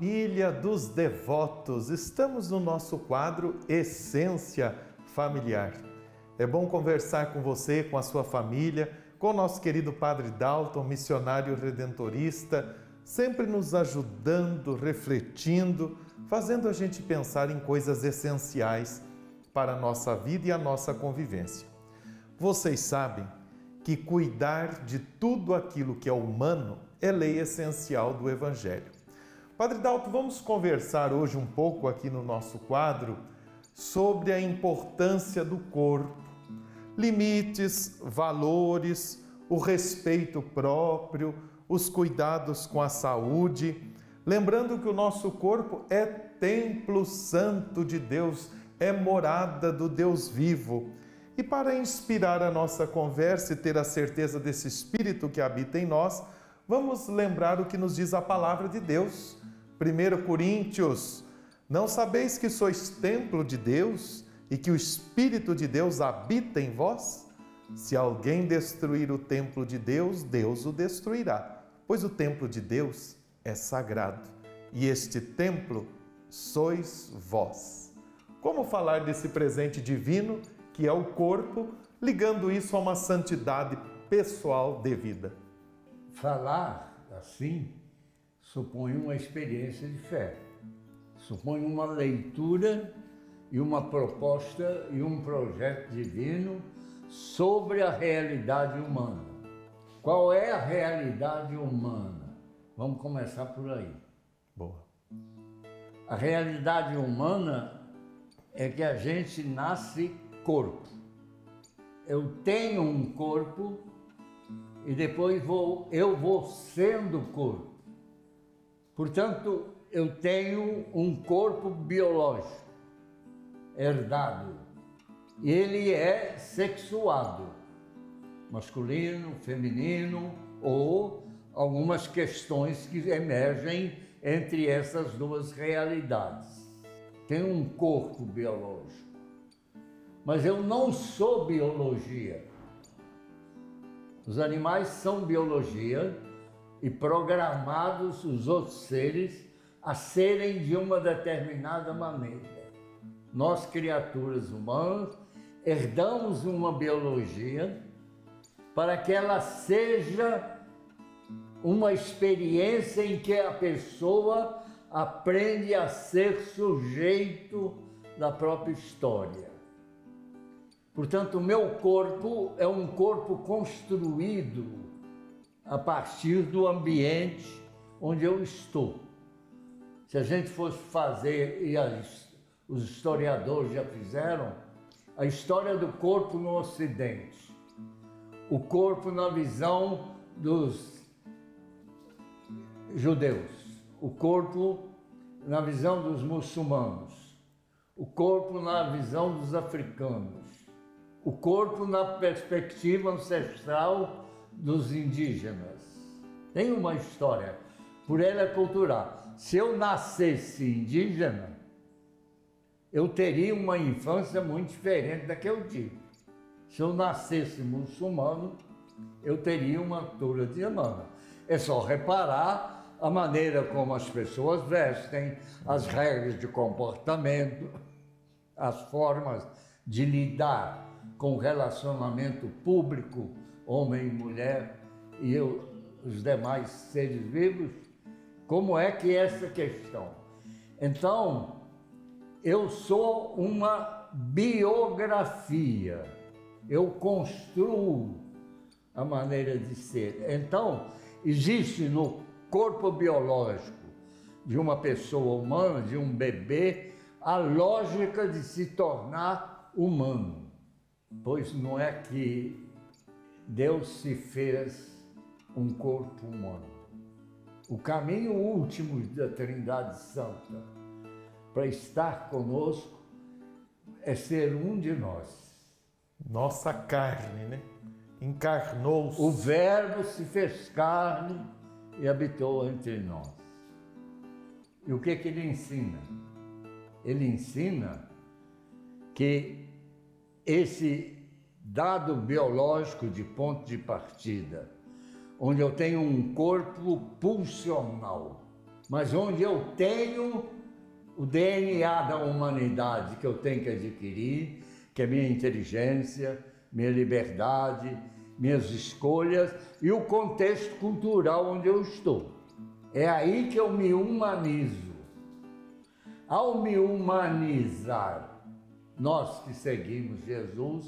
Família dos devotos, estamos no nosso quadro Essência Familiar. É bom conversar com você, com a sua família, com o nosso querido Padre Dalton, missionário redentorista, sempre nos ajudando, refletindo, fazendo a gente pensar em coisas essenciais para a nossa vida e a nossa convivência. Vocês sabem que cuidar de tudo aquilo que é humano é lei essencial do Evangelho. Padre Dalton, vamos conversar hoje um pouco aqui no nosso quadro sobre a importância do corpo, limites, valores, o respeito próprio, os cuidados com a saúde, lembrando que o nosso corpo é templo santo de Deus, é morada do Deus vivo. E para inspirar a nossa conversa e ter a certeza desse Espírito que habita em nós, vamos lembrar o que nos diz a palavra de Deus. 1 Coríntios, não sabeis que sois templo de Deus e que o Espírito de Deus habita em vós? Se alguém destruir o templo de Deus, Deus o destruirá, pois o templo de Deus é sagrado e este templo sois vós. Como falar desse presente divino que é o corpo, ligando isso a uma santidade pessoal de vida? Falar assim supõe uma experiência de fé, supõe uma leitura e uma proposta e um projeto divino sobre a realidade humana. Qual é a realidade humana? Vamos começar por aí. Boa. A realidade humana é que a gente nasce corpo. Eu tenho um corpo e depois eu vou sendo corpo. Portanto, eu tenho um corpo biológico, herdado. E ele é sexuado, masculino, feminino, ou algumas questões que emergem entre essas duas realidades. Tenho um corpo biológico, mas eu não sou biologia. Os animais são biologia e programados os outros seres a serem de uma determinada maneira. Nós, criaturas humanas, herdamos uma biologia para que ela seja uma experiência em que a pessoa aprende a ser sujeito da própria história. Portanto, o meu corpo é um corpo construído a partir do ambiente onde eu estou. Se a gente fosse fazer, e os historiadores já fizeram, a história do corpo no Ocidente, o corpo na visão dos judeus, o corpo na visão dos muçulmanos, o corpo na visão dos africanos, o corpo na perspectiva ancestral dos indígenas. Tem uma história, por ela é cultural. Se eu nascesse indígena, eu teria uma infância muito diferente da que eu tive. Se eu nascesse muçulmano, eu teria uma altura de humana. É só reparar a maneira como as pessoas vestem, as regras de comportamento, as formas de lidar com o relacionamento público, homem e mulher, e os demais seres vivos, como é que é essa questão? Então, eu sou uma biografia, eu construo a maneira de ser. Então, existe no corpo biológico de uma pessoa humana, de um bebê, a lógica de se tornar humano. Pois não é que Deus se fez um corpo humano. O caminho último da Trindade Santa para estar conosco é ser um de nós. Nossa carne, né? Encarnou-se. O Verbo se fez carne e habitou entre nós. E o que ele ensina? Ele ensina que esse dado biológico de ponto de partida, onde eu tenho um corpo pulsional, mas onde eu tenho o DNA da humanidade que eu tenho que adquirir, que é minha inteligência, minha liberdade, minhas escolhas e o contexto cultural onde eu estou. É aí que eu me humanizo. Ao me humanizar, nós que seguimos Jesus,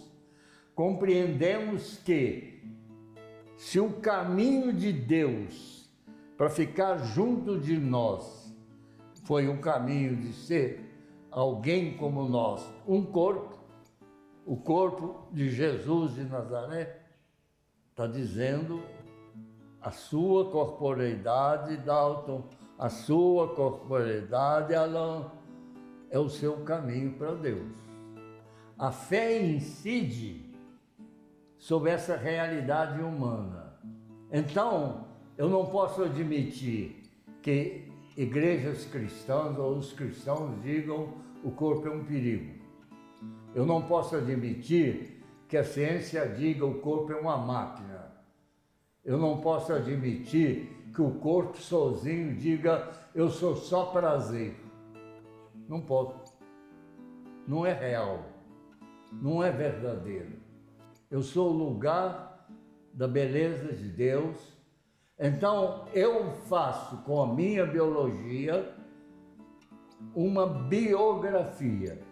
compreendemos que se o caminho de Deus para ficar junto de nós foi um caminho de ser alguém como nós, um corpo, o corpo de Jesus de Nazaré, está dizendo a sua corporeidade, Dalton, a sua corporeidade, Alain, é o seu caminho para Deus. A fé incide sobre essa realidade humana. Então, eu não posso admitir que igrejas cristãs ou os cristãos digam o corpo é um perigo. Eu não posso admitir que a ciência diga o corpo é uma máquina. Eu não posso admitir que o corpo sozinho diga eu sou só prazer. Não posso. Não é real. Não é verdadeiro. Eu sou o lugar da beleza de Deus. Então eu faço com a minha biologia uma biografia,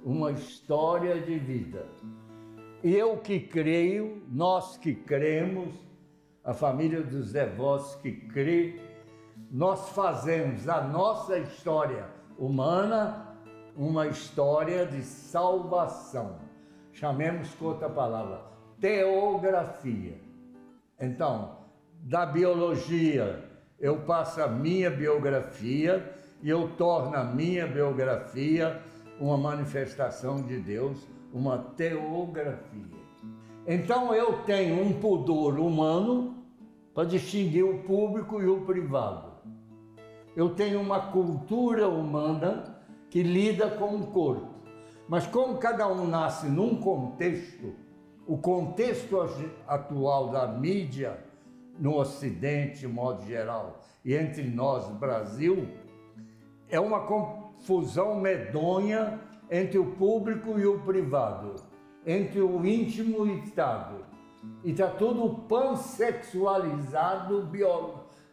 uma história de vida. E eu que creio, nós que cremos, a família dos devotos que crê, nós fazemos a nossa história humana uma história de salvação. Chamemos com outra palavra, teografia. Então, da biologia, eu passo a minha biografia e eu torno a minha biografia uma manifestação de Deus, uma teografia. Então eu tenho um pudor humano para distinguir o público e o privado. Eu tenho uma cultura humana que lida com o corpo. Mas como cada um nasce num contexto, o contexto atual da mídia no Ocidente, de modo geral, e entre nós, Brasil, é uma confusão medonha entre o público e o privado, entre o íntimo e o Estado. E está tudo pansexualizado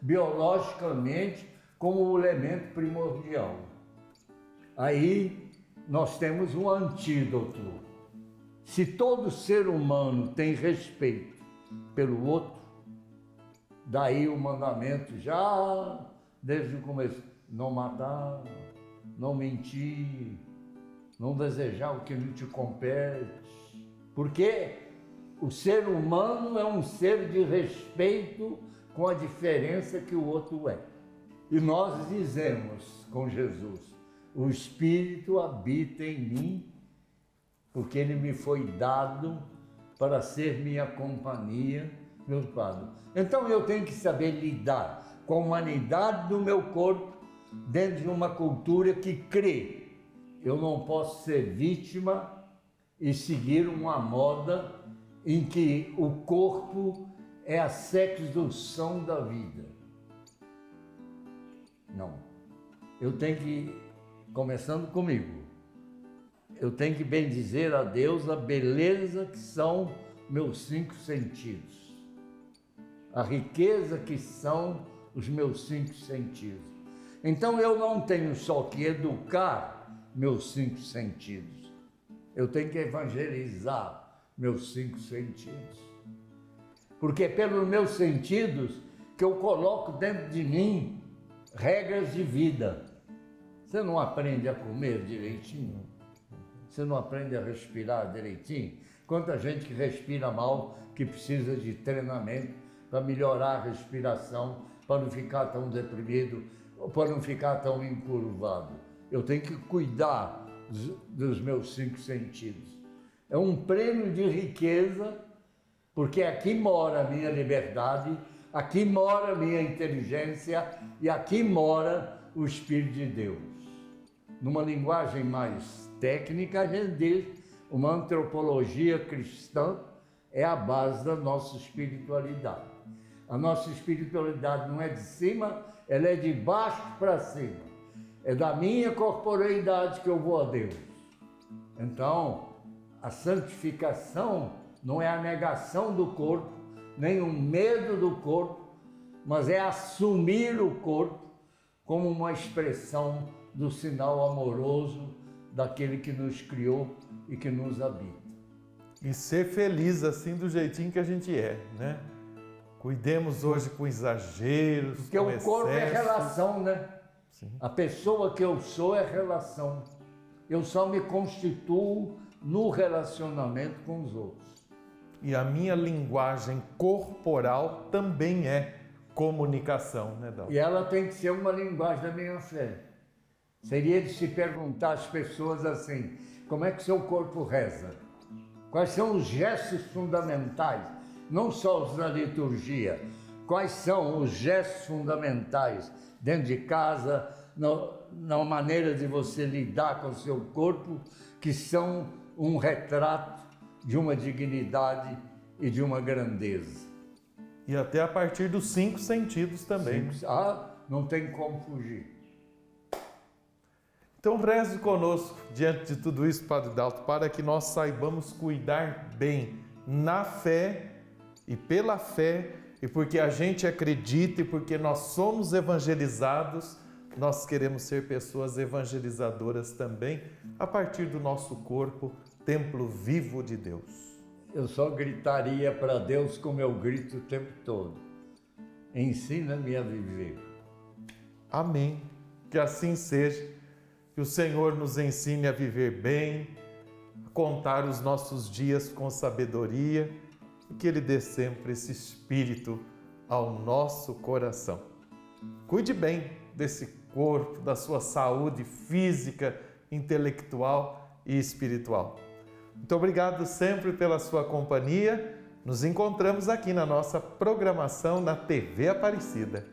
biologicamente como o elemento primordial. Aí nós temos um antídoto. Se todo ser humano tem respeito pelo outro, daí o mandamento já desde o começo, não matar, não mentir, não desejar o que não te compete, porque o ser humano é um ser de respeito com a diferença que o outro é. E nós dizemos com Jesus, o Espírito habita em mim, porque ele me foi dado para ser minha companhia, meu Padre. Então eu tenho que saber lidar com a humanidade do meu corpo dentro de uma cultura que crê. Eu não posso ser vítima e seguir uma moda em que o corpo é a sedução da vida. Não. Eu tenho que, começando comigo, eu tenho que bendizer a Deus a beleza que são meus 5 sentidos, a riqueza que são os meus 5 sentidos. Então eu não tenho só que educar meus 5 sentidos, eu tenho que evangelizar meus 5 sentidos. Porque é pelos meus sentidos que eu coloco dentro de mim regras de vida. Você não aprende a comer direitinho? Você não aprende a respirar direitinho? Quanta gente que respira mal, que precisa de treinamento para melhorar a respiração, para não ficar tão deprimido, para não ficar tão encurvado. Eu tenho que cuidar dos meus 5 sentidos. É um prêmio de riqueza, porque aqui mora a minha liberdade, aqui mora a minha inteligência e aqui mora o Espírito de Deus. Numa linguagem mais técnica, a gente diz, uma antropologia cristã é a base da nossa espiritualidade. A nossa espiritualidade não é de cima, ela é de baixo para cima. É da minha corporeidade que eu vou a Deus. Então, a santificação não é a negação do corpo, nem o medo do corpo, mas é assumir o corpo como uma expressão do sinal amoroso daquele que nos criou e que nos habita. E ser feliz assim do jeitinho que a gente é, né? Cuidemos hoje com exageros, porque com o corpo é excessos. relação, né? Sim. A pessoa que eu sou é relação. Eu só me constituo no relacionamento com os outros. E a minha linguagem corporal também é comunicação, né, Dalton? E ela tem que ser uma linguagem da minha fé. Seria de se perguntar às pessoas assim, como é que seu corpo reza? Quais são os gestos fundamentais? Não só os da liturgia. Quais são os gestos fundamentais dentro de casa, na maneira de você lidar com o seu corpo, que são um retrato de uma dignidade e de uma grandeza. E até a partir dos 5 sentidos também. Não tem como fugir. Então reze conosco diante de tudo isso, Padre Dalton, para que nós saibamos cuidar bem na fé e pela fé, e porque a gente acredita e porque nós somos evangelizados, nós queremos ser pessoas evangelizadoras também, a partir do nosso corpo, templo vivo de Deus. Eu só gritaria para Deus como eu grito o tempo todo. Ensina-me a viver. Amém. Que assim seja. Que o Senhor nos ensine a viver bem, a contar os nossos dias com sabedoria e que Ele dê sempre esse espírito ao nosso coração. Cuide bem desse corpo, da sua saúde física, intelectual e espiritual. Muito obrigado sempre pela sua companhia. Nos encontramos aqui na nossa programação na TV Aparecida.